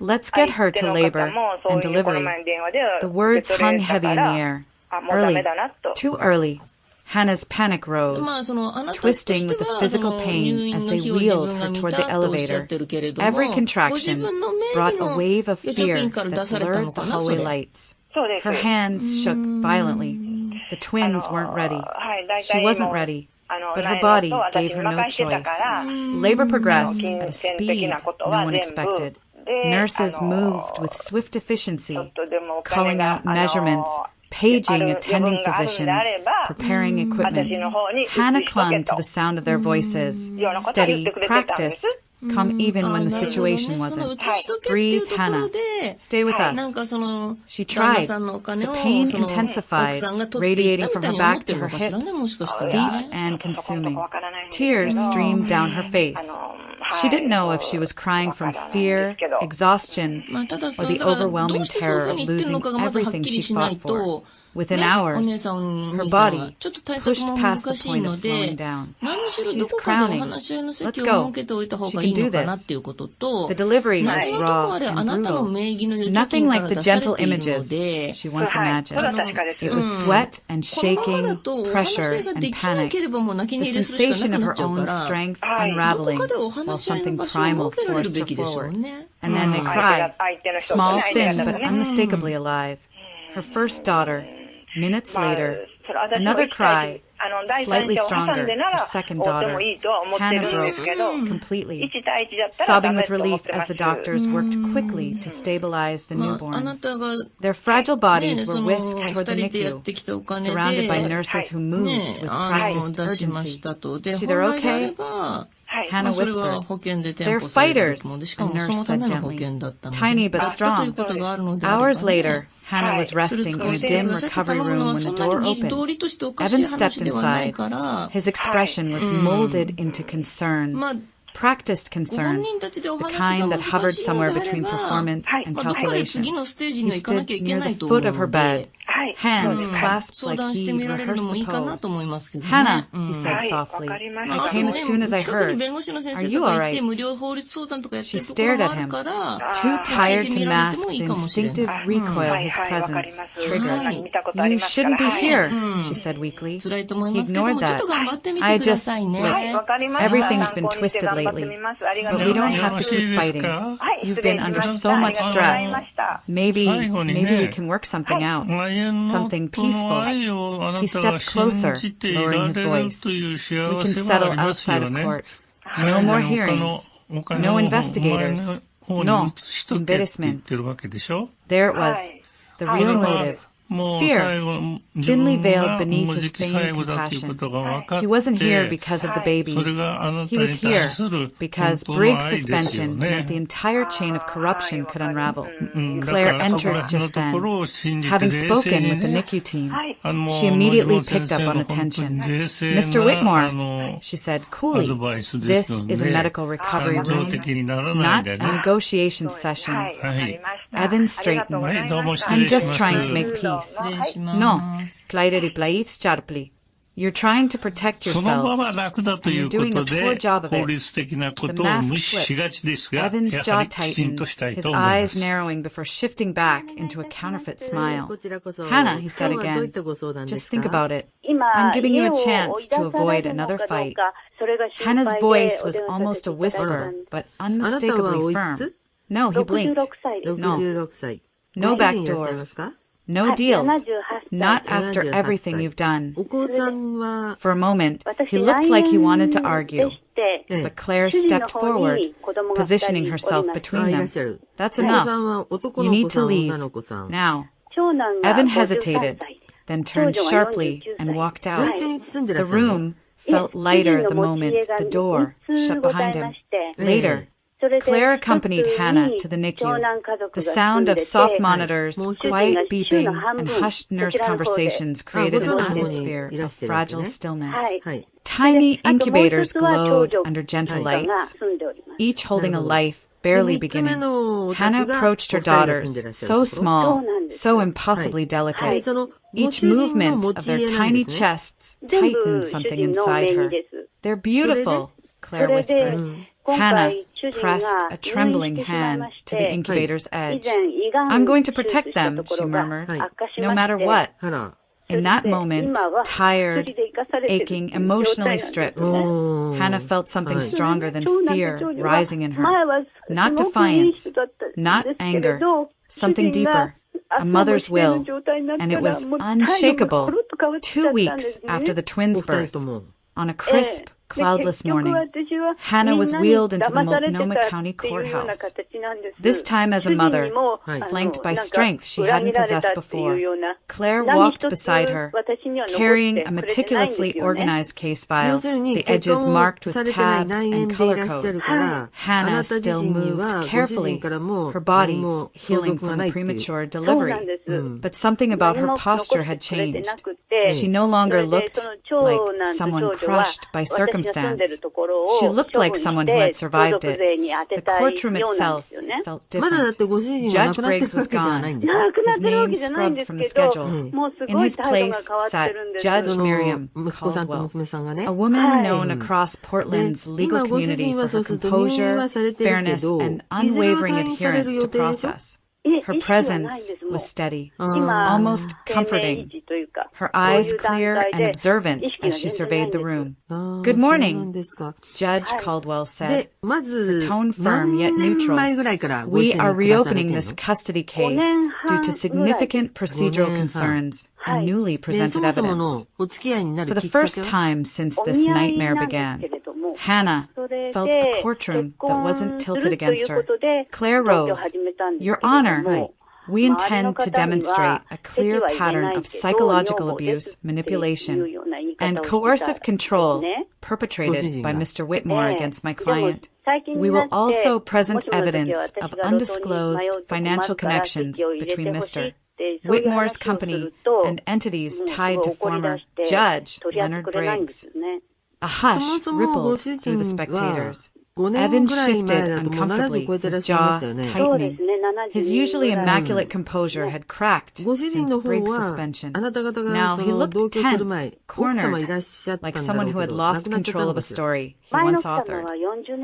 Let's get her to labor and delivery." The words hung heavy in the air. Early. Too early. Hannah's panic rose, twisting with the physical pain as they wheeled her toward the elevator. Every contraction brought a wave of fear that blurred the hallway lights. Her hands shook violently. The twins weren't ready. She wasn't ready, but her body gave her no choice. Labor progressed at a speed no one expected. Nurses moved with swift efficiency, calling out measurements, paging attending physicians, preparing equipment. Hannah clung to the sound of their voice, steady, practiced, come even when the situation wasn't. "Breathe, Hannah. Stay with us." She tried. The pain intensified, radiating from her back to her hips, deep and consuming. Tears streamed down her face. She didn't know if she was crying from fear, exhaustion, or the overwhelming terror of losing everything she fought for. Within hours, her body pushed past the point of slowing down. She's crowning. "Let's go. She can do this." The delivery was raw and brutal. Nothing like the gentle images she once imagined. It was sweat and shaking, pressure and panic, the sensation of her own strength unraveling while something primal forced her forward. And then they cried, small, thin, but unmistakably alive. Her first daughter. Minutes later, another cry, slightly stronger, her second daughter. Hannah broke completely, sobbing with relief as the doctors worked quickly to stabilize the newborns. Their fragile bodies were whisked toward the NICU, surrounded by nurses who moved with practiced urgency. "They're okay?" Hannah whispered. "They're fighters," a nurse said gently. "Tiny but strong." Hours later, Hannah was resting in a dim recovery room when the door opened. Evan stepped inside. His expression was molded into concern. Practiced concern, the kind that hovered somewhere between performance and calculation. He stood near the foot of her bed, hands clasped like he'd rehearsed the pose. "Hannah," he said softly, "I came as soon as I heard. Are you all right?" She stared at him, too tired to mask the instinctive recoil his presence triggered. "You shouldn't be here," she said weakly. He ignored that. Look, everything's been twisted lately, but we don't have to keep fighting. You've been under so much stress. Maybe we can work something out. Something peaceful." He stepped closer, lowering his voice. "We can settle outside of court. No more hearings. No investigators. No embarrassment." There it was. The real motive. Fear, thinly veiled beneath his feigned compassion. He wasn't here because of the babies. He was here because Briggs' suspension meant the entire chain of corruption could unravel. Claire entered just then. Having spoken with the NICU team, she immediately picked up on the tension. Mr. Whitmore, she said coolly, this is a medical recovery room, not a negotiation session. Evan straightened. I'm just trying to make peace. No, Claire replied sharply. You're trying to protect yourself, and you're doing a poor job of it. The mask slipped. Evan's jaw tightened, his eyes narrowing before shifting back into a counterfeit smile. Hannah, he said again, just think about it. I'm giving you a chance to avoid another fight. Hannah's voice was almost a whisper, but unmistakably firm. No, he blinked. No. No back doors. No deals. Not after everything you've done. For a moment, he looked like he wanted to argue. But Claire stepped forward, positioning herself between them. That's enough. You need to leave. Now. Evan hesitated, then turned sharply and walked out. The room felt lighter the moment the door shut behind him. Later, Claire accompanied Hannah to the NICU. The sound of soft monitors, quiet beeping, and hushed nurse conversations created an atmosphere of fragile stillness. Tiny incubators glowed under gentle lights, each holding a life barely beginning. Hannah approached her daughters, so small, so impossibly delicate. Each movement of their tiny chests tightened something inside her. They're beautiful, Claire whispered. Hannah pressed a trembling hand to the incubator's edge. I'm going to protect them, she murmured, no matter what. In that moment, tired, aching, emotionally stripped, Hannah felt something stronger than fear rising in her. Not defiance, not anger, something deeper, a mother's will, and it was unshakable 2 weeks after the twins' birth. On a crisp, cloudless morning, Hannah was wheeled into the Multnomah County Courthouse. This time as a mother, flanked by strength she hadn't possessed before. Claire walked beside her, carrying a meticulously organized case file, the edges marked with tabs and color codes. Hannah still moved carefully, her body healing from premature delivery. But something about her posture had changed. She no longer looked like someone crushed by circumstance. She looked like someone who had survived it. The courtroom itself felt different. Judge Briggs was gone, his name scrubbed from the schedule. In his place sat Judge Miriam Caldwell, a woman known across Portland's legal community for her composure, fairness, and unwavering adherence to process. Her presence was steady, almost comforting, her eyes clear and observant as she surveyed the room. Good morning, Judge Caldwell said, her tone firm yet neutral. We are reopening this custody case due to significant procedural concerns and newly presented evidence. For the first time since this nightmare began, Hannah felt a courtroom that wasn't tilted against her. Claire rose. Your Honor, we intend to demonstrate a clear pattern of psychological abuse, manipulation, and coercive control perpetrated by Mr. Whitmore against my client. We will also present evidence of undisclosed financial connections between Mr. Whitmore's company and entities tied to former Judge Leonard Briggs. A hush rippled through the spectators. Evan shifted uncomfortably, his jaw tightening. His usually immaculate composure had cracked since Briggs' suspension. Now he looked tense, cornered, like someone who had lost control of a story he once authored.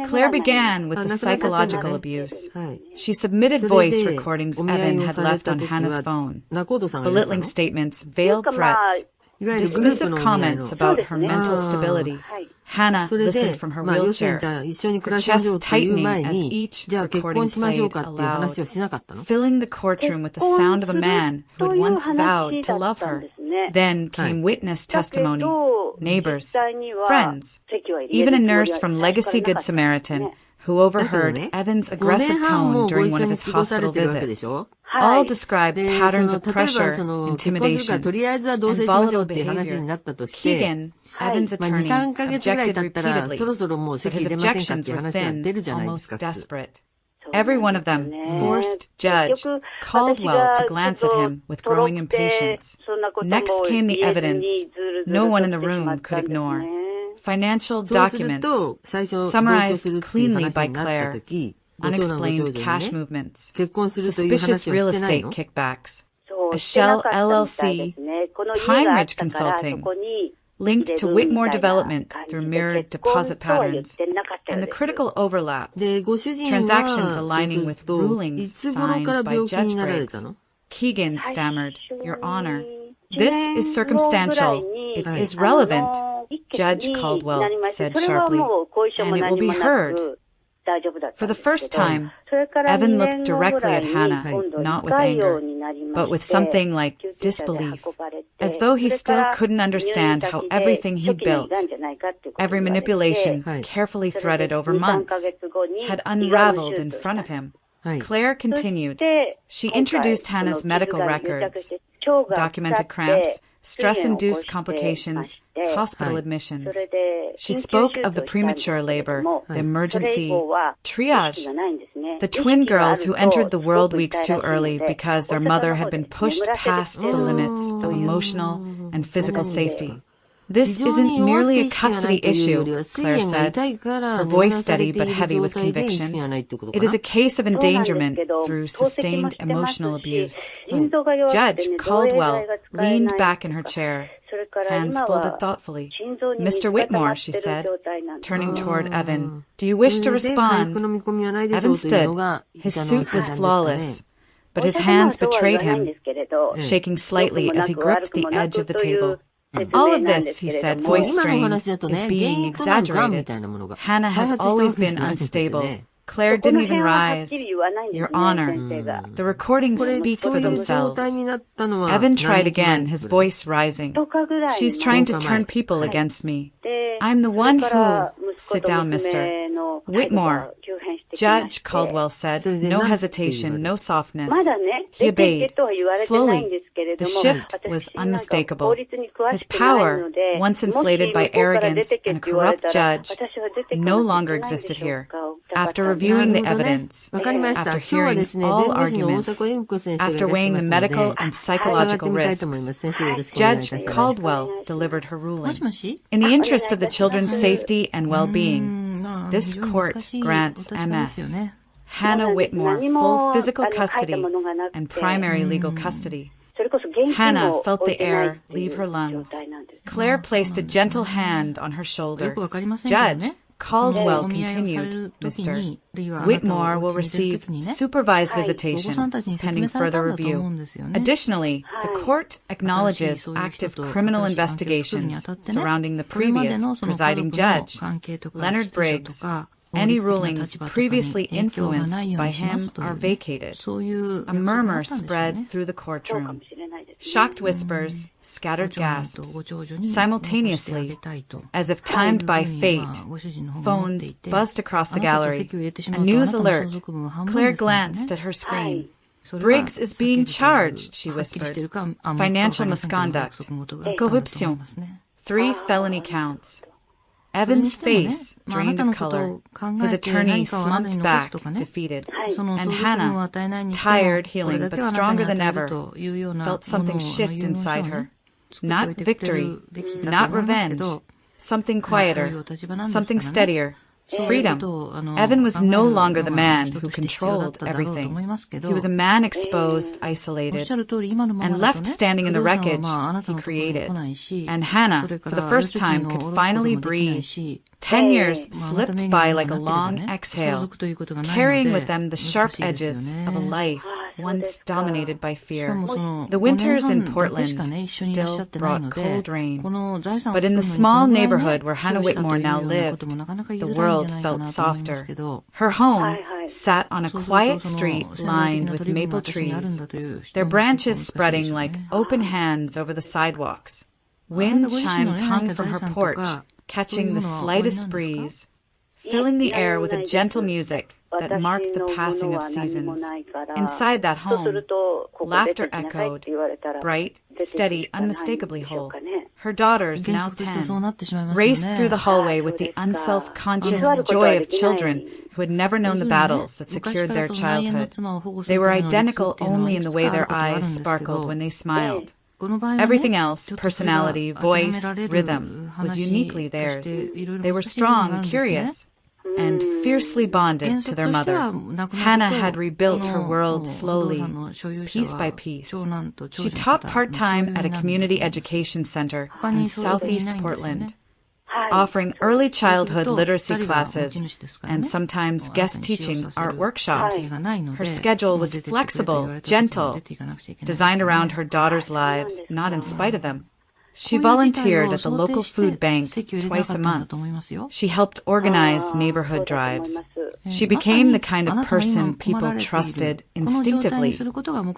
Claire began with the psychological abuse. She submitted voice recordings Evan had left on Hannah's phone, belittling statements, veiled threats, dismissive comments about her mental stability. Hannah listened from her wheelchair, her chest tightening as each recording played aloud, filling the courtroom with the sound of a man who had once vowed to love her. Then came witness testimony, neighbors, friends, even a nurse from Legacy Good Samaritan who overheard Evan's aggressive tone during one of his hospital visits. All described patterns of pressure, intimidation, and volatile behavior. Keegan, Evan's attorney, objected repeatedly, but his objections were thin, almost desperate. Every one of them forced Judge Caldwell to glance at him with growing impatience. Next came the evidence no one in the room could ignore. Financial documents, summarized cleanly by Claire. Unexplained cash movements, suspicious real estate kickbacks, a Shell LLC, Pine Ridge Consulting, linked to Whitmore Development through mirrored deposit patterns, and the critical overlap, transactions aligning with rulings signed by Judge Briggs. Keegan stammered, "Your Honor, this is circumstantial. It is relevant," Judge Caldwell said sharply, "and it will be heard." For the first time, Evan looked directly at Hannah, not with anger, but with something like disbelief, as though he still couldn't understand how everything he'd built, every manipulation carefully threaded over months, had unraveled in front of him. Claire continued. She introduced Hannah's medical records, documented cramps, stress-induced complications, hospital admissions. She spoke of the premature labor, the emergency, triage, the twin girls who entered the world weeks too early because their mother had been pushed past the limits of emotional and physical safety. "This isn't merely a custody issue," Claire said, her voice steady but heavy with conviction. "It is a case of endangerment through sustained emotional abuse." Judge Caldwell leaned back in her chair, hands folded thoughtfully. "Mr. Whitmore," she said, turning toward Evan, "do you wish to respond?" Evan stood. His suit was flawless, but his hands betrayed him, shaking slightly as he gripped the edge of the table. "All of this," he said, voice strained, "is being exaggerated. Hannah has always been unstable. Claire didn't even rise. Your Honor, the recordings speak for themselves." Evan tried again, his voice rising. "She's trying to turn people against me. I'm the one who—" "Sit down, Mr. Whitmore," Judge Caldwell said, no hesitation, no softness. He obeyed. Slowly, the shift was unmistakable. His power, once inflated by arrogance and a corrupt judge, no longer existed here. After reviewing the evidence, after hearing all arguments, after weighing the medical and psychological risks, Judge Caldwell delivered her ruling. In the interest of the children's safety and well-being, this court grants MS, Hannah Whitmore, full physical custody and primary legal custody. Hannah felt the air leave her lungs. Claire placed a gentle hand on her shoulder. Judge Caldwell continued, "Mr. Whitmore will receive supervised visitation pending further review. Additionally, the court acknowledges active criminal investigations surrounding the previous presiding judge, Leonard Briggs. Any rulings previously influenced by him are vacated." A murmur spread through the courtroom. Shocked whispers, scattered gasps. Simultaneously, as if timed by fate, phones buzzed across the gallery. A news alert. Claire glanced at her screen. "Briggs is being charged," she whispered. "Financial misconduct. Corruption. 3 felony counts." Evan's face drained of color. His attorney slumped back, defeated. And Hannah, tired, healing, but stronger than ever, felt something shift inside her. Not victory, not revenge. Something quieter, something steadier. Freedom. Evan was no longer the man who controlled everything. He was a man exposed, isolated, and left standing in the wreckage he created. And Hannah, for the first time, could finally breathe. 10 years slipped by like a long exhale, carrying with them the sharp edges of a life once dominated by fear. The winters in Portland still brought cold rain, but in the small neighborhood where Hannah Whitmore now lived, the world felt softer. Her home sat on a quiet street lined with maple trees, their branches spreading like open hands over the sidewalks. Wind chimes hung from her porch, catching the slightest breeze, filling the air with a gentle music that marked the passing of seasons. Inside that home, laughter echoed, bright, steady, unmistakably whole. Her daughters, now 10, raced through the hallway with the unself-conscious joy of children who had never known the battles that secured their childhood. They were identical only in the way their eyes sparkled when they smiled. Everything else, personality, voice, rhythm, was uniquely theirs. They were strong, curious, and fiercely bonded to their mother. Hannah had rebuilt her world slowly, piece by piece. She taught part-time at a community education center in southeast Portland, offering early childhood literacy classes and sometimes guest teaching art workshops. Her schedule was flexible, gentle, designed around her daughters' lives, not in spite of them. She volunteered at the local food bank twice a month. She helped organize neighborhood drives. She became the kind of person people trusted instinctively,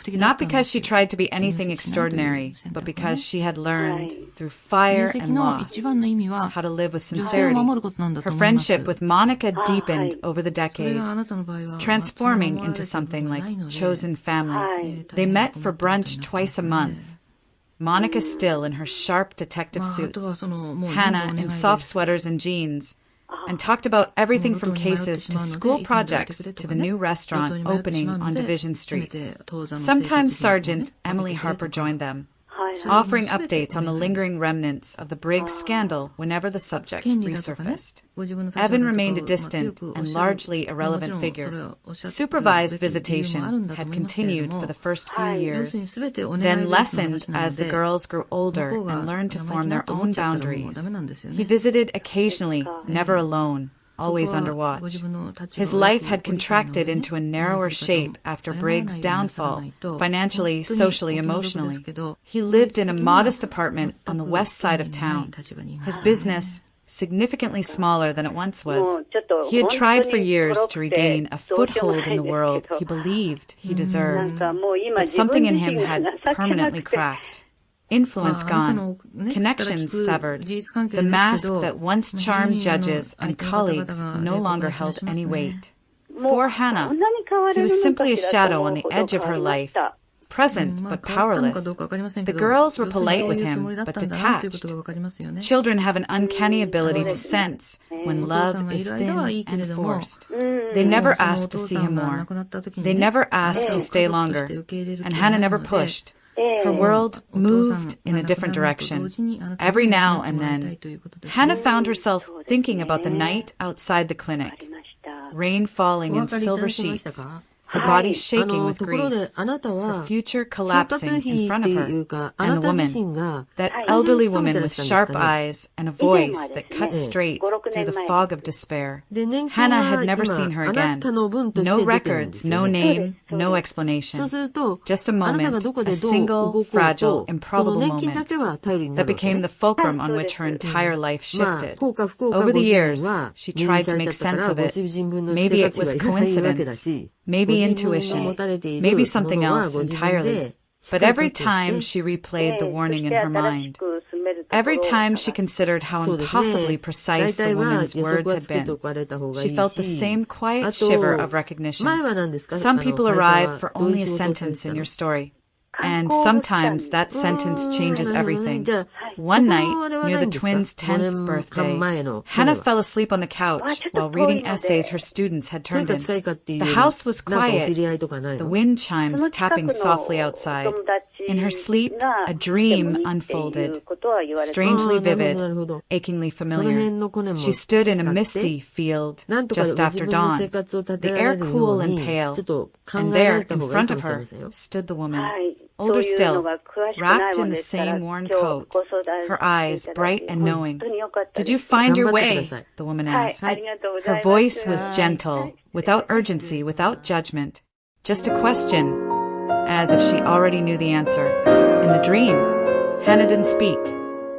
not because she tried to be anything extraordinary, but because she had learned through fire and loss how to live with sincerity. Her friendship with Monica deepened over the decade, transforming into something like chosen family. They met for brunch twice a month. Monica still in her sharp detective suits, Hannah in soft sweaters and jeans, and talked about everything from cases to school projects to the new restaurant opening on Division Street. Sometimes Sergeant Emily Harper joined them, offering updates on the lingering remnants of the Briggs scandal whenever the subject resurfaced. Evan remained a distant and largely irrelevant figure. Supervised visitation had continued for the first few years, then lessened as the girls grew older and learned to form their own boundaries. He visited occasionally, never alone, always under watch. His life had contracted into a narrower shape after Briggs' downfall, financially, socially, emotionally. He lived in a modest apartment on the west side of town. His business, significantly smaller than it once was. He had tried for years to regain a foothold in the world he believed he deserved, but something in him had permanently cracked. Influence gone, connections severed, the mask that once charmed judges and colleagues no longer held any weight. For Hannah, he was simply a shadow on the edge of her life, present but powerless. The girls were polite with him, but detached. Children have an uncanny ability to sense when love is thin and forced. They never asked to see him more. They never asked to stay longer, and Hannah never pushed. Her world moved in a different direction. Every now and then, Hannah found herself thinking about the night outside the clinic, rain falling in silver sheets, her body shaking with grief, her future collapsing in front of her, and the woman, that elderly woman with sharp eyes and a voice that cut straight through the fog of despair. Hannah had never seen her again. No records, no name, no explanation. Just a moment, a single, fragile, improbable moment that became the fulcrum on which her entire life shifted. Over the years, she tried to make sense of it. Maybe it was coincidence. Maybe intuition, maybe something else entirely. But every time she replayed the warning in her mind, every time she considered how impossibly precise the woman's words had been, she felt the same quiet shiver of recognition. Some people arrive for only a sentence in your story, and sometimes that sentence changes everything. One night, near the twins' 10th birthday, Hannah fell asleep on the couch while reading essays her students had turned in. The house was quiet, the wind chimes tapping softly outside. In her sleep, a dream unfolded, strangely vivid, achingly familiar. She stood in a misty field just after dawn, the air cool and pale, and there, in front of her, stood the woman. Older still, wrapped in the same worn coat, her eyes bright and knowing. "Did you find your way?" the woman asked. Her voice was gentle, without urgency, without judgment. Just a question, as if she already knew the answer. In the dream, Hannah didn't speak.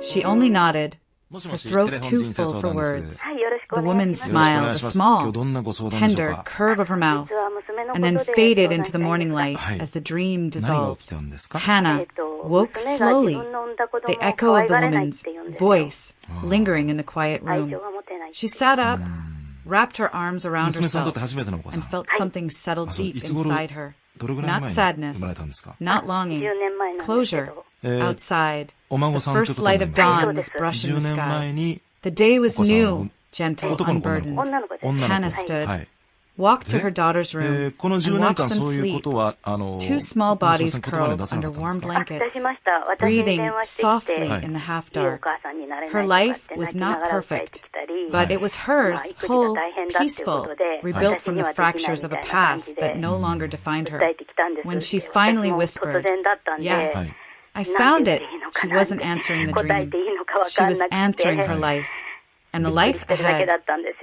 She only nodded, her throat too full for words. The woman smiled, a small, tender curve of her mouth, and then faded into the morning light as the dream dissolved. Hannah woke slowly, the echo of the woman's voice lingering in the quiet room. She sat up, wrapped her arms around 娘さんにと herself って初めてのお子さ and ん。 felt something settle そう deep いつ頃 inside her. どれぐらい Not 前に sadness, 生まれたんですか？ not longing, 10年前なんですけど。 closure. Outside, お孫 the さんという first ことに light な of ります。 dawn was brushing 10 the 年前 sky. に The day お was 子さんを new, gentle, 男の子女の子 unburdened. 女の子です。女の Hannah 子。 stood, はい。 walked to で her daughter's room, この and 10年 watched 間 them そういうこ sleep. とはTwo small 娘 bodies さん言葉に curled 出さなか under ったんです warm か？ 出 blankets, しました。私に breathing 電話してき softly て、 in the half いいお dark. 母さんになれ Her ないとか life って was 泣きな not がら訴えて perfect, きたり、 but it was まあ hers, 育児が whole, 大変だっていうこ peaceful, とで、 rebuilt 私 from に the はできないみ fractures た of a いな感 past じ that で no longer defined 訴 her. えてきたんです。 When she 私 finally も whispered, 突然だったんで、 Yes, I なん found て it, 言っていいの she かなっ wasn't て answering the 答え dream. ていいのかわ She かん was なくて、 answering her life, and the びっくり life してるだけ ahead だったんですよ。